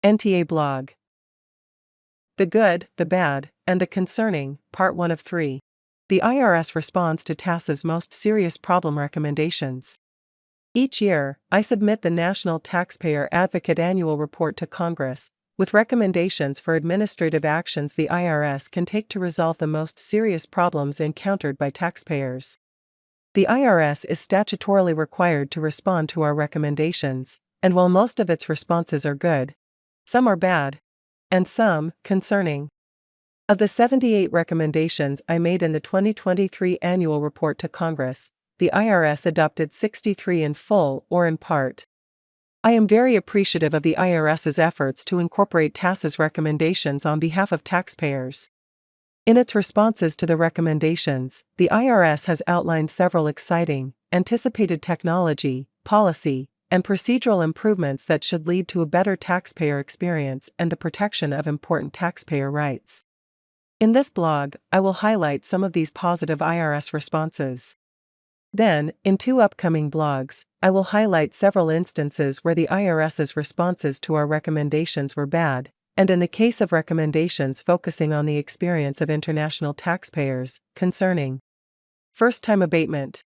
NTA blog. The Good, the Bad, and the Concerning, Part 1 of 3. The IRS responds to TAS's most serious problem recommendations. Each year, I submit the National Taxpayer Advocate annual report to Congress, with recommendations for administrative actions the IRS can take to resolve the most serious problems encountered by taxpayers. The IRS is statutorily required to respond to our recommendations, and while most of its responses are good, some are bad, and some concerning. Of the 78 recommendations I made in the 2023 annual report to Congress, the IRS adopted 63 in full or in part. I am very appreciative of the IRS's efforts to incorporate TAS's recommendations on behalf of taxpayers. In its responses to the recommendations, the IRS has outlined several exciting, anticipated technology, policy, and procedural improvements that should lead to a better taxpayer experience and the protection of important taxpayer rights. In this blog, I will highlight some of these positive IRS responses. Then, in 2 upcoming blogs, I will highlight several instances where the IRS's responses to our recommendations were bad, and in the case of recommendations focusing on the experience of international taxpayers, concerning. First-time abatement.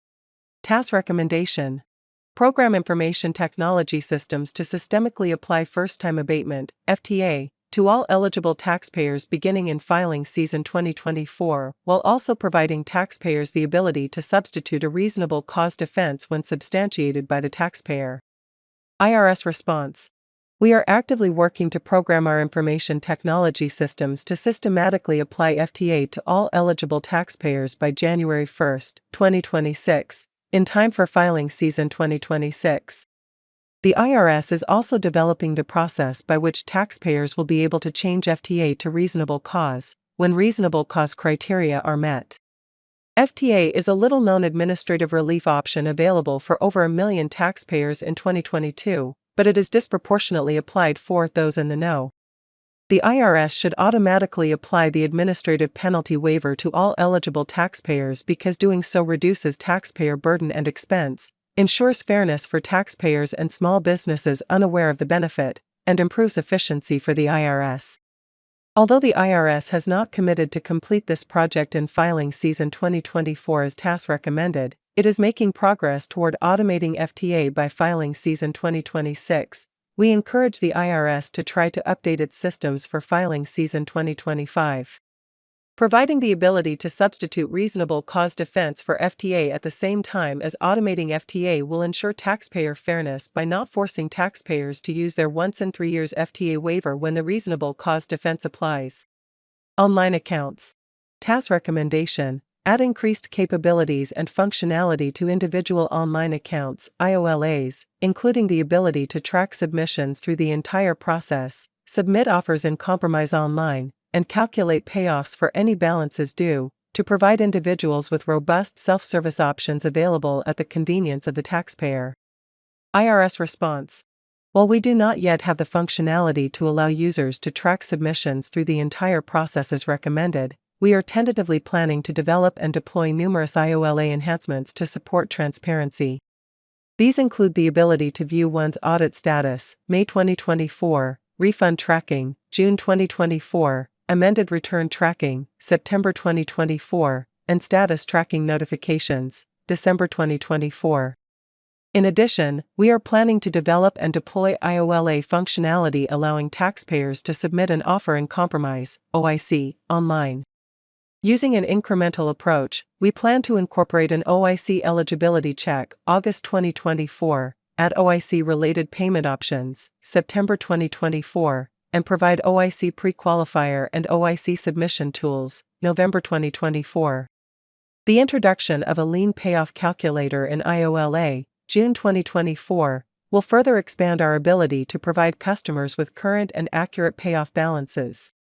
TAS recommendation. Program Information Technology Systems to systemically apply first-time abatement, FTA, to all eligible taxpayers beginning in filing season 2024, while also providing taxpayers the ability to substitute a reasonable cause defense when substantiated by the taxpayer. IRS response. We are actively working to program our information technology systems to systematically apply FTA to all eligible taxpayers by January 1, 2026, in time for filing season 2026. The IRS is also developing the process by which taxpayers will be able to change FTA to reasonable cause, when reasonable cause criteria are met. FTA is a little-known administrative relief option available for over 1 million taxpayers in 2022, but it is disproportionately applied for those in the know. The IRS should automatically apply the administrative penalty waiver to all eligible taxpayers because doing so reduces taxpayer burden and expense, ensures fairness for taxpayers and small businesses unaware of the benefit, and improves efficiency for the IRS. Although the IRS has not committed to complete this project in filing season 2024 as TAS recommended, it is making progress toward automating FTA by filing season 2026. We encourage the IRS to try to update its systems for filing season 2025. Providing the ability to substitute reasonable cause defense for FTA at the same time as automating FTA will ensure taxpayer fairness by not forcing taxpayers to use their once-in-3 years FTA waiver when the reasonable cause defense applies. Online accounts. TAS recommendation. Add increased capabilities and functionality to individual online accounts, IOLAs, including the ability to track submissions through the entire process, submit offers in compromise online, and calculate payoffs for any balances due, to provide individuals with robust self-service options available at the convenience of the taxpayer. IRS response. While we do not yet have the functionality to allow users to track submissions through the entire process as recommended, we are tentatively planning to develop and deploy numerous IOLA enhancements to support transparency. These include the ability to view one's audit status, May 2024, refund tracking, June 2024, amended return tracking, September 2024, and status tracking notifications, December 2024. In addition, we are planning to develop and deploy IOLA functionality allowing taxpayers to submit an offer in compromise, OIC, online. Using an incremental approach, we plan to incorporate an OIC eligibility check, August 2024, add OIC-related payment options, September 2024, and provide OIC pre-qualifier and OIC submission tools, November 2024. The introduction of a lien payoff calculator in IOLA, June 2024, will further expand our ability to provide customers with current and accurate payoff balances.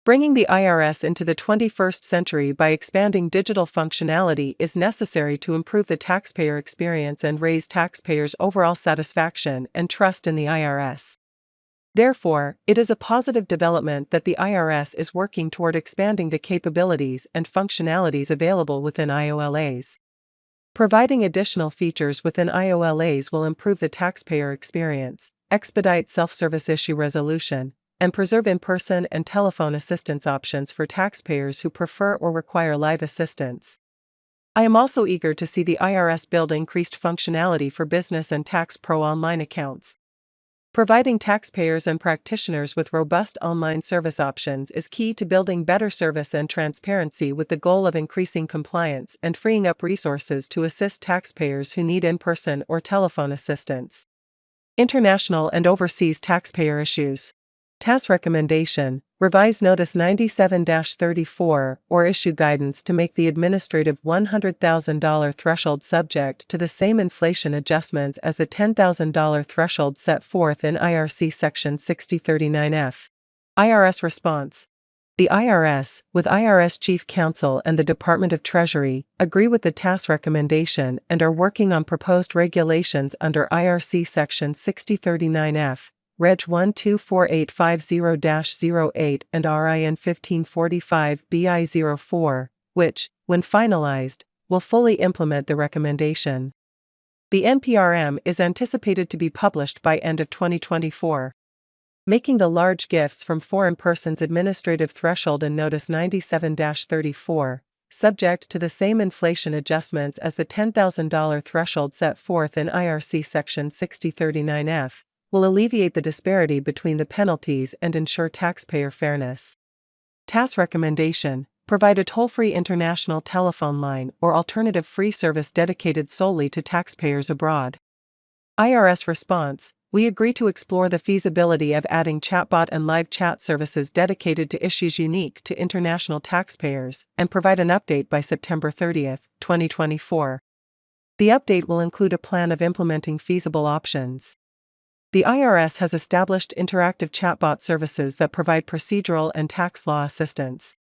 Bringing the IRS into the 21st century by expanding digital functionality is necessary to improve the taxpayer experience and raise taxpayers' overall satisfaction and trust in the IRS. Therefore, it is a positive development that the IRS is working toward expanding the capabilities and functionalities available within IOLAs. Providing additional features within IOLAs will improve the taxpayer experience, expedite self-service issue resolution, and preserve in-person and telephone assistance options for taxpayers who prefer or require live assistance. I am also eager to see the IRS build increased functionality for business and tax pro online accounts. Providing taxpayers and practitioners with robust online service options is key to building better service and transparency, with the goal of increasing compliance and freeing up resources to assist taxpayers who need in-person or telephone assistance. International and overseas taxpayer issues. TAS recommendation: revise Notice 97-34 or issue guidance to make the administrative $100,000 threshold subject to the same inflation adjustments as the $10,000 threshold set forth in IRC Section 6039F. IRS response: the IRS, with IRS Chief Counsel and the Department of Treasury, agree with the TAS recommendation and are working on proposed regulations under IRC Section 6039F. Reg 124850-08 and RIN 1545-BI04, which, when finalized, will fully implement the recommendation. The NPRM is anticipated to be published by end of 2024. Making the large gifts from foreign persons administrative threshold in Notice 97-34, subject to the same inflation adjustments as the $10,000 threshold set forth in IRC Section 6039F, will alleviate the disparity between the penalties and ensure taxpayer fairness. TAS recommendation: provide a toll-free international telephone line or alternative free service dedicated solely to taxpayers abroad. IRS response: we agree to explore the feasibility of adding chatbot and live chat services dedicated to issues unique to international taxpayers, and provide an update by September 30, 2024. The update will include a plan of implementing feasible options. The IRS has established interactive chatbot services that provide procedural and tax law assistance.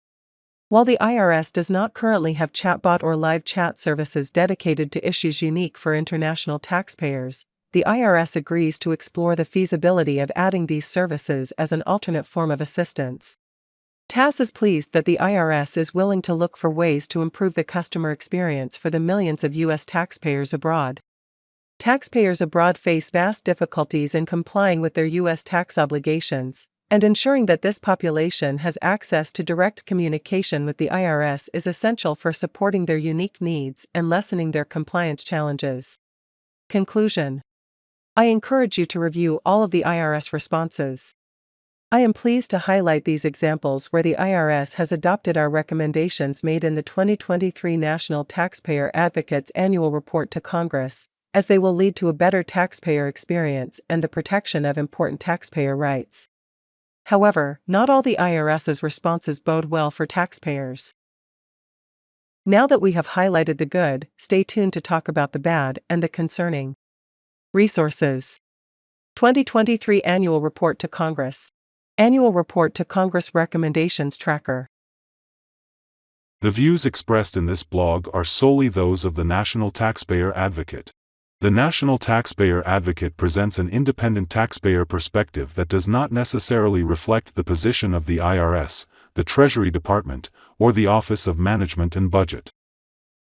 While the IRS does not currently have chatbot or live chat services dedicated to issues unique for international taxpayers, the IRS agrees to explore the feasibility of adding these services as an alternate form of assistance. TAS is pleased that the IRS is willing to look for ways to improve the customer experience for the millions of U.S. taxpayers abroad. Taxpayers abroad face vast difficulties in complying with their U.S. tax obligations, and ensuring that this population has access to direct communication with the IRS is essential for supporting their unique needs and lessening their compliance challenges. Conclusion: I encourage you to review all of the IRS responses. I am pleased to highlight these examples where the IRS has adopted our recommendations made in the 2023 National Taxpayer Advocate's Annual Report to Congress, as they will lead to a better taxpayer experience and the protection of important taxpayer rights. However, not all the IRS's responses bode well for taxpayers. Now that we have highlighted the good, stay tuned to talk about the bad and the concerning. Resources: 2023 Annual Report to Congress. Annual Report to Congress Recommendations Tracker. The views expressed in this blog are solely those of the National Taxpayer Advocate. The National Taxpayer Advocate presents an independent taxpayer perspective that does not necessarily reflect the position of the IRS, the Treasury Department, or the Office of Management and Budget.